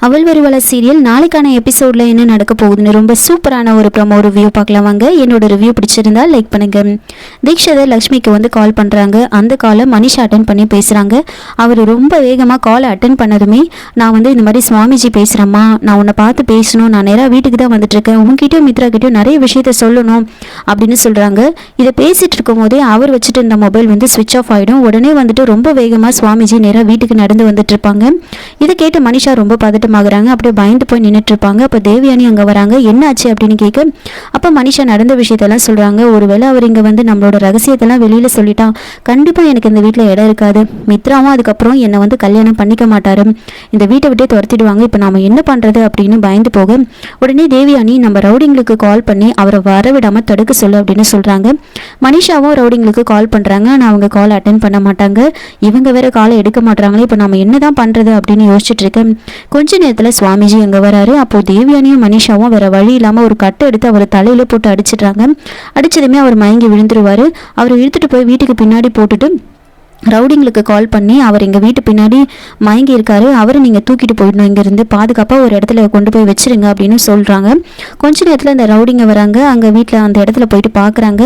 அவள் வருவாளா சீரியல் நாளைக்கான எபிசோட்ல என்ன நடக்க போகுதுன்னு ரொம்ப சூப்பரான ஒரு ப்ரோமோ ரிவ்யூ பார்க்கலாம் வாங்க. என்னோட ரிவ்யூ பிடிச்சிருந்தா லைக் பண்ணுங்க. தீக்ஷிதர் லக்ஷ்மிக்கு வந்து கால் பண்றாங்க. அந்த காலை மனிஷா அட்டன் பண்ணி பேசுறாங்க. அவர் ரொம்ப வேகமாக காலை அட்டன் பண்ணதுமே, நான் வந்து இந்த மாதிரி சுவாமிஜி பேசுகிறேம்மா, நான் உன்னை பார்த்து பேசணும், நான் நேராக வீட்டுக்கு தான் வந்துட்டு இருக்கேன், உங்ககிட்டயும் மித்ரா கிட்டயும் நிறைய விஷயத்த சொல்லணும் அப்படின்னு சொல்றாங்க. இதை பேசிட்டு இருக்கும் போதே அவர் வச்சுட்டு இருந்த மொபைல் வந்து ஸ்விட்ச் ஆஃப் ஆகிடும். உடனே வந்துட்டு ரொம்ப வேகமாக சுவாமிஜி நேராக வீட்டுக்கு நடந்து வந்துட்டு இருப்பாங்க. இதை கேட்டு மனிஷா ரொம்ப பதட்டமாகறாங்க. அப்படியே பயந்து போய் நின்றுட்டு இருப்பாங்க. அப்போ தேவயானி அங்கே வராங்க. என்ன ஆச்சு அப்படின்னு கேட்க, அப்போ மனிஷா நடந்த விஷயத்தெல்லாம் சொல்றாங்க. ஒருவேளை அவர் இங்கே வந்து நம்மளோட ரகசியத்தெல்லாம் வெளியில சொல்லிட்டான், கண்டிப்பாக எனக்கு இந்த வீட்டில் இடம் இருக்காது, மித்ராவும் அதுக்கப்புறம் என்னை வந்து கல்யாணம் பண்ணிக்க மாட்டாரு, இந்த வீட்டை விட்டே துரத்திடுவாங்க, இப்போ நாம என்ன பண்றது அப்படின்னு பயந்து போக, உடனே தேவயானி நம்ம ரவுடிங்களுக்கு கால் பண்ணி அவரை வரவிடாம தடுக்க சொல்லு அப்படின்னு சொல்றாங்க. மனிஷாவும் ரவுடிங்களுக்கு கால் பண்றாங்க. ஆனால் அவங்க கால் அட்டன் பண்ண மாட்டாங்க. இவங்க வேற காலை எடுக்க மாட்டாங்களே, இப்போ நம்ம என்னதான் பண்றது அப்படின்னு யோசிச்சுட்டு இருக்கேன். கொஞ்ச நேரத்தில் சுவாமிஜி அங்கே வராரு. அப்போ தேவயானியும் மனிஷாவும் வேற வழி இல்லாமல் ஒரு கட்டை எடுத்து அவர் தலையில போட்டு அடிச்சிடுறாங்க. அடிச்சதுமே அவர் மயங்கி விழுந்துருவாரு. அவர் இழுத்துட்டு போய் வீட்டுக்கு பின்னாடி போட்டுட்டு ரவுடிங்களுக்கு கால் பண்ணி, அவர் எங்கள் வீட்டு பின்னாடி மயங்கி இருக்காரு, அவரை நீங்கள் தூக்கிட்டு போயிடணும், இங்கேருந்து பாதுகாப்பாக ஒரு இடத்துல கொண்டு போய் வச்சிருங்க அப்படின்னு சொல்கிறாங்க. கொஞ்ச நேரத்தில் இந்த ரவுடிங்க வராங்க. அங்கே வீட்டில் அந்த இடத்துல போயிட்டு பார்க்குறாங்க.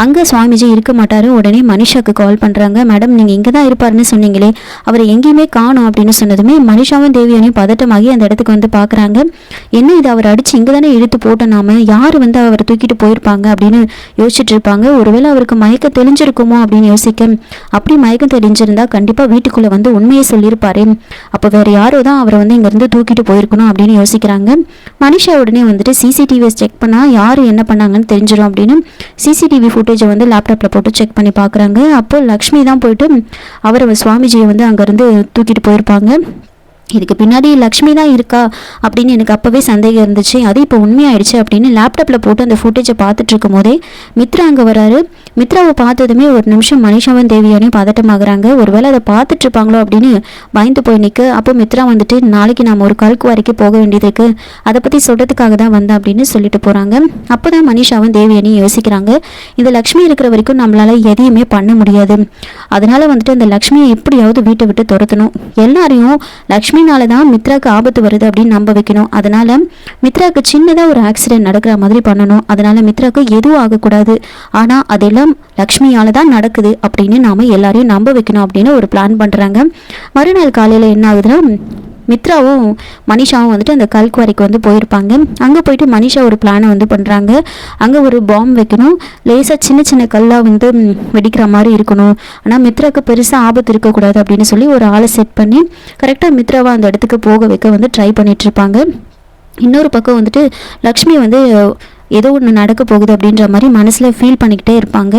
அங்கே சுவாமிஜி இருக்க மாட்டார். உடனே மனிஷாவுக்கு கால் பண்ணுறாங்க. மேடம், நீங்கள் இங்கே தான் இருப்பாருன்னு சொன்னீங்களே, அவரை எங்கேயுமே காணும் அப்படின்னு சொன்னதுமே மனிஷாவும் தேவியானையும் பதட்டமாகி அந்த இடத்துக்கு வந்து பார்க்குறாங்க. என்ன இது, அவர் அடித்து இங்கே தானே இழுத்து போட்டோம், நாம யார் வந்து அவரை தூக்கிட்டு போயிருப்பாங்க அப்படின்னு யோசிச்சுட்டு இருப்பாங்க. ஒருவேளை அவருக்கு மயக்கம் தெளிஞ்சிருக்குமோ அப்படின்னு யோசிக்க, அப்படி மயக்கம் தெரிஞ்சிருந்தா கண்டிப்பா வீட்டுக்குள்ள வந்து உண்மையை சொல்லியிருப்பாரு, அப்போ வேற யாரோ தான் அவரை வந்து இங்க இருந்து தூக்கிட்டு போயிருக்கணும் அப்படின்னு யோசிக்கிறாங்க. மனிஷா உடனே வந்துட்டு சிசிடிவி செக் பண்ணா யாரு என்ன பண்ணாங்கன்னு தெரிஞ்சிடும் அப்படின்னு சிசிடிவி ஃபுட்டேஜை வந்து லேப்டாப்ல போட்டு செக் பண்ணி பாக்குறாங்க. அப்போ லக்ஷ்மி தான் போயிட்டு அவரை சுவாமிஜியை வந்து அங்க இருந்து தூக்கிட்டு போயிருப்பாங்க. இதுக்கு பின்னாடி லக்ஷ்மி தான் இருக்கா அப்படின்னு எனக்கு அப்போவே சந்தேகம் இருந்துச்சு. அது இப்போ உண்மையாயிடுச்சு அப்படின்னு லேப்டாப்பில் போட்டு அந்த ஃபுட்டேஜை பார்த்துட்டு இருக்கும் போதே மித்ரா அங்கே வராரு. மித்ராவை பார்த்ததுமே ஒரு நிமிஷம் மனிஷாவும் தேவியானையும் பதட்டமாகறாங்க. ஒருவேளை அதை பார்த்துட்டு இருப்பாங்களோ அப்படின்னு பயந்து போய் நிற்க, அப்போ மித்ரா வந்துட்டு நாளைக்கு நாம் ஒரு கல்குவாரிக்கு போக வேண்டியது இருக்கு, அதை பற்றி சொல்கிறதுக்காக தான் வந்தேன் அப்படின்னு சொல்லிட்டு போகிறாங்க. அப்போ தான் மனிஷாவும் தேவியானையும் யோசிக்கிறாங்க, இந்த லக்ஷ்மி இருக்கிற வரைக்கும் நம்மளால எதையுமே பண்ண முடியாது, அதனால வந்துட்டு அந்த லக்ஷ்மியை எப்படியாவது வீட்டை விட்டு துரத்தணும், எல்லாரையும் லக்ஷ்மினால தான் மித்ராக்கு ஆபத்து வருது அப்படின்னு நம்ப வைக்கணும், அதனால மித்ராக்கு சின்னதாக ஒரு ஆக்சிடென்ட் நடக்கிற மாதிரி பண்ணணும், அதனால மித்ராக்கு எதுவும் ஆகக்கூடாது, ஆனால் அதெல்லாம் லக்ஷ்மியால தான் நடக்குது அப்படின்னு நாம எல்லாரையும் நம்ப வைக்கணும் அப்படின்னு ஒரு பிளான் பண்றாங்க. மறுநாள் காலையில என்ன ஆகுதுன்னா, மித்ராவும் மனிஷாவும் வந்துட்டு அந்த கல்குவாரிக்கு வந்து போயிருப்பாங்க. அங்கே போயிட்டு மனிஷா ஒரு பிளானை வந்து பண்ணுறாங்க. அங்கே ஒரு பாம் வைக்கணும், லேசாக சின்ன சின்ன கல்லாக வந்து வெடிக்கிற மாதிரி இருக்கணும், ஆனால் மித்ராவுக்கு பெருசாக ஆபத்து இருக்கக்கூடாது அப்படின்னு சொல்லி ஒரு ஆளை செட் பண்ணி கரெக்டாக மித்ராவை அந்த இடத்துக்கு போக வைக்க வந்து ட்ரை பண்ணிட்டு இருப்பாங்க. இன்னொரு பக்கம் வந்துட்டு லக்ஷ்மி வந்து ஏதோ ஒன்று நடக்க போகுது அப்படின்ற மாதிரி மனசில் ஃபீல் பண்ணிக்கிட்டே இருப்பாங்க.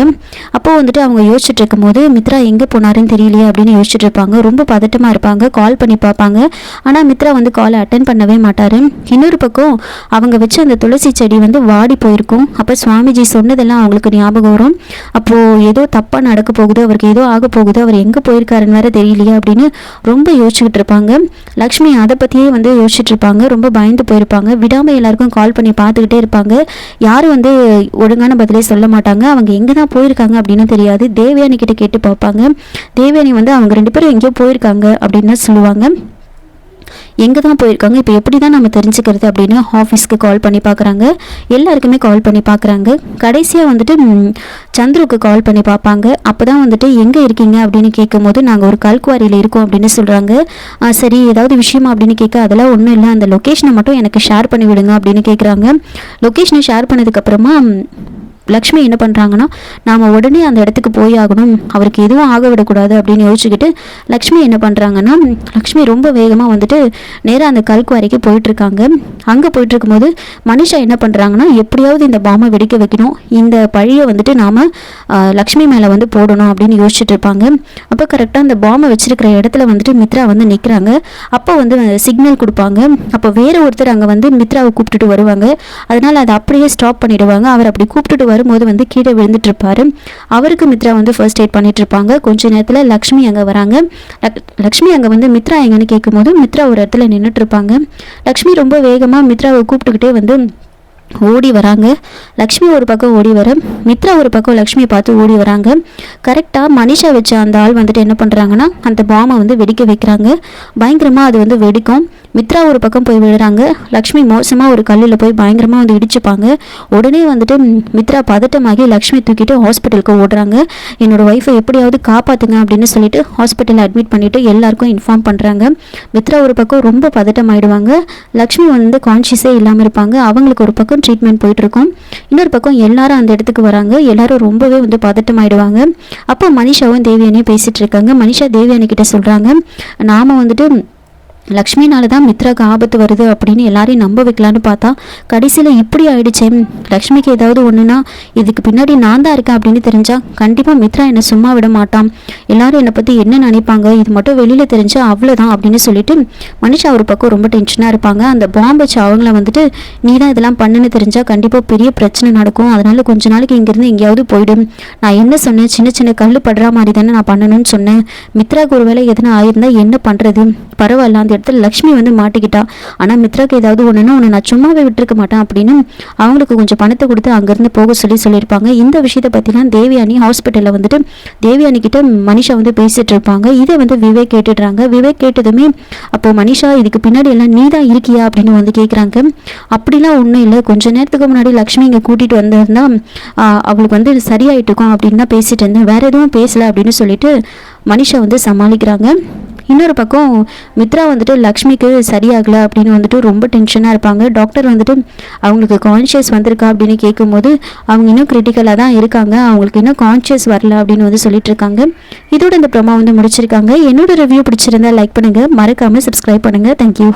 அப்போது வந்துட்டு அவங்க யோசிச்சுட்டு இருக்கும் போது மித்ரா எங்கே போனாருன்னு தெரியலையே அப்படின்னு யோசிச்சுட்டு இருப்பாங்க. ரொம்ப பதட்டமாக இருப்பாங்க. கால் பண்ணி பார்ப்பாங்க. ஆனால் மித்ரா வந்து காலை அட்டன் பண்ணவே மாட்டார். இன்னொரு பக்கம் அவங்க வச்சு அந்த துளசி செடி வந்து வாடி போயிருக்கும். அப்போ சுவாமிஜி சொன்னதெல்லாம் அவங்களுக்கு ஞாபகம் வரும். அப்போது ஏதோ தப்பாக நடக்க போகுது, அவருக்கு ஏதோ ஆக போகுது, அவர் எங்கே போயிருக்காருன்னு வேற தெரியலையே அப்படின்னு ரொம்ப யோசிச்சுக்கிட்டு இருப்பாங்க. லக்ஷ்மி அதை பற்றியே வந்து யோசிச்சுட்டு இருப்பாங்க. ரொம்ப பயந்து போயிருப்பாங்க. விடாமல் எல்லாருக்கும் கால் பண்ணி பார்த்துக்கிட்டே இருப்பாங்க. யாரும் வந்து ஒழுங்கான பதிலே சொல்ல மாட்டாங்க. அவங்க எங்கே தான் போயிருக்காங்க அப்படின்னு தெரியாது. தேவயானி கிட்ட கேட்டு பார்ப்பாங்க. தேவயானி வந்து அவங்க 2 பேரும் எங்கேயோ போயிருக்காங்க அப்படின்னு சொல்லுவாங்க. எங்கே தான் போயிருக்காங்க, இப்போ எப்படி தான் நம்ம தெரிஞ்சுக்கிறது அப்படின்னு ஆஃபீஸ்க்கு கால் பண்ணி பார்க்குறாங்க. எல்லாருக்குமே கால் பண்ணி பார்க்குறாங்க. கடைசியாக வந்துட்டு சந்துருக்கு கால் பண்ணி பார்ப்பாங்க. அப்போ தான் வந்துட்டு எங்கே இருக்கீங்க அப்படின்னு கேட்கும் போது நாங்கள் ஒரு கல்குவாரியில் இருக்கோம் அப்படின்னு சொல்கிறாங்க. சரி, ஏதாவது விஷயமா அப்படின்னு கேட்க, அதெல்லாம் ஒன்றும் இல்லை, அந்த லொக்கேஷனை மட்டும் எனக்கு ஷேர் பண்ணி விடுங்க அப்படின்னு கேட்குறாங்க. லொக்கேஷனை ஷேர் பண்ணதுக்கப்புறமா லக்ஷ்மி என்ன பண்ணுறாங்கன்னா, நாம் உடனே அந்த இடத்துக்கு போய் ஆகணும், அவருக்கு எதுவும் ஆக விடக்கூடாது அப்படின்னு யோசிச்சுக்கிட்டு லக்ஷ்மி என்ன பண்ணுறாங்கன்னா, லக்ஷ்மி ரொம்ப வேகமாக வந்துட்டு நேராக அந்த கல்குவாரிக்கு போயிட்டுருக்காங்க. அங்கே போயிட்டுருக்கும்போது மனிஷா என்ன பண்ணுறாங்கன்னா, எப்படியாவது இந்த பாம்பை வெடிக்க வைக்கணும், இந்த பழியை வந்துட்டு நாம் லக்ஷ்மி மேலே வந்து போடணும் அப்படின்னு யோசிச்சுட்டு இருப்பாங்க. அப்போ கரெக்டாக அந்த பாம்பை வச்சிருக்கிற இடத்துல வந்துட்டு மித்ரா வந்து நிற்கிறாங்க. அப்போ வந்து சிக்னல் கொடுப்பாங்க. அப்போ வேற ஒருத்தர் அங்கே வந்து மித்ராவை கூப்பிட்டுட்டு வருவாங்க. அதனால் அதை அப்படியே ஸ்டாப் பண்ணிடுவாங்க. அவர் அப்படி கூப்பிட்டுட்டு வரும்போது வந்து கீழே விழுந்துட்டு இருப்பாரு. அவருக்கு மித்ரா வந்து ஃபர்ஸ்ட் எய்ட் பண்ணிட்டு இருப்பாங்க. கொஞ்ச நேரத்தில் லக்ஷ்மி அங்கே வராங்க. லக்ஷ்மி அங்கே வந்து மித்ரா எங்கன்னு கேட்கும்போது மித்ரா ஒரு இடத்துல நின்றுட்டு இருப்பாங்க. லக்ஷ்மி ரொம்ப வேகமாக மித்ராவை கூப்பிட்டுக்கிட்டே வந்து ஓடி வராங்க. லக்ஷ்மி ஒரு பக்கம் ஓடி வர, மித்ரா ஒரு பக்கம் லக்ஷ்மியை பார்த்து ஓடி வராங்க. கரெக்டாக மனிஷா வச்ச அந்த ஆள் வந்துட்டு என்ன பண்ணுறாங்கன்னா, அந்த பாமை வந்து வெடிக்க வைக்கிறாங்க. பயங்கரமாக அது வந்து வெடிக்கும். மித்ரா ஒரு பக்கம் போய் விழுறாங்க. லக்ஷ்மி மோசமாக ஒரு கல்லில் போய் பயங்கரமாக வந்து இடிச்சுப்பாங்க. உடனே வந்துட்டு மித்ரா பதட்டமாகி லக்ஷ்மி தூக்கிட்டு ஹாஸ்பிட்டலுக்கு ஓடுறாங்க. என்னோட ஒய்ஃபை எப்படியாவது காப்பாற்றுங்க அப்படின்னு சொல்லிட்டு ஹாஸ்பிட்டலில் அட்மிட் பண்ணிவிட்டு எல்லாருக்கும் இன்ஃபார்ம் பண்ணுறாங்க. மித்ரா ஒரு பக்கம் ரொம்ப பதட்டமாயிடுவாங்க. லக்ஷ்மி வந்து கான்ஷியஸே இல்லாமல் இருப்பாங்க. அவங்களுக்கு ஒரு பக்கம் ட்ரீட்மெண்ட் போயிட்டுருக்கும். இன்னொரு பக்கம் எல்லாரும் அந்த இடத்துக்கு வராங்க. எல்லாரும் ரொம்பவே வந்து பதட்டமாயிடுவாங்க. அப்போ மனிஷாவும் தேவியானியும் பேசிகிட்டு இருக்காங்க. மனிஷா தேவியானி கிட்ட சொல்கிறாங்க, நாம் வந்துட்டு லக்ஷ்மினால தான் மித்ராக்கு ஆபத்து வருது அப்படின்னு எல்லாரையும் நம்ப வைக்கலான்னு பார்த்தா கடைசியில் இப்படி ஆயிடுச்சே. லக்ஷ்மிக்கு ஏதாவது ஒன்றுனா இதுக்கு பின்னாடி நான் தான் இருக்கேன் அப்படின்னு தெரிஞ்சா கண்டிப்பாக மித்ரா என்னை சும்மா விட மாட்டான். எல்லாரும் என்னை பற்றி என்ன நினைப்பாங்க, இது மட்டும் வெளியில் தெரிஞ்சா அவ்வளோதான் அப்படின்னு சொல்லிட்டு மனுஷா ஒரு பக்கம் ரொம்ப டென்ஷனாக இருப்பாங்க. அந்த பாம்பு வச்சு அவங்கள வந்துட்டு நீ தான் இதெல்லாம் பண்ணுன்னு தெரிஞ்சால் கண்டிப்பாக பெரிய பிரச்சனை நடக்கும். அதனால கொஞ்ச நாளைக்கு இங்கேருந்து எங்கேயாவது போயிடும். நான் என்ன சொன்னேன், சின்ன சின்ன கல் படுற மாதிரி தானே நான் பண்ணணும்னு சொன்னேன். மித்ராக்கு ஒரு வேளை எதனா ஆயிருந்தா என்ன பண்ணுறது, பரவாயில்ல அந்த இடத்துல லக்ஷ்மி வந்து மாட்டிக்கிட்டா. ஆனால் மித்ராக்கு ஏதாவது ஒன்றுனா உன்னை நான் சும்மாவே விட்டுருக்க மாட்டேன் அப்படின்னு அவங்களுக்கு கொஞ்சம் பணத்தை கொடுத்து அங்கேருந்து போக சொல்லியிருப்பாங்க. இந்த விஷயத்தை பற்றிலாம் தேவியானி ஹாஸ்பிட்டலில் வந்துட்டு தேவியானி கிட்ட மனிஷா வந்து பேசிட்டு இருப்பாங்க. இதை வந்து விவேக் கேட்டுடுறாங்க. விவேக் கேட்டதுமே அப்போ மனிஷா இதுக்கு பின்னாடி எல்லாம் நீ தான் இருக்கியா அப்படின்னு வந்து கேட்குறாங்க. அப்படிலாம் ஒன்றும் இல்லை, கொஞ்ச நேரத்துக்கு முன்னாடி லக்ஷ்மி இங்கே கூட்டிகிட்டு வந்திருந்தா அவளுக்கு வந்து சரியாயிட்டு இருக்கும் அப்படின்னு தான் பேசிட்டு இருந்தேன், வேற எதுவும் பேசலை அப்படின்னு சொல்லிட்டு மனிஷா வந்து சமாளிக்கிறாங்க. இன்னொரு பக்கம் மித்ரா வந்துட்டு லக்ஷ்மிக்கு சரியாகலை அப்படின்னு வந்துட்டு ரொம்ப டென்ஷனாக இருப்பாங்க. டாக்டர் வந்துட்டு அவங்களுக்கு கான்ஷியஸ் வந்திருக்கா அப்படின்னு கேட்கும்போது அவங்க இன்னும் கிரிட்டிக்கலாக தான் இருக்காங்க, அவங்களுக்கு இன்னும் கான்ஷியஸ் வரல அப்படின்னு வந்து சொல்லிட்டு இருக்காங்க. இதோட இந்த ப்ரோமோ வந்து முடிச்சிருக்காங்க. என்னோட ரிவ்யூ பிடிச்சிருந்தா லைக் பண்ணுங்கள், மறக்காமல் சப்ஸ்கிரைப் பண்ணுங்கள். தேங்க்யூ.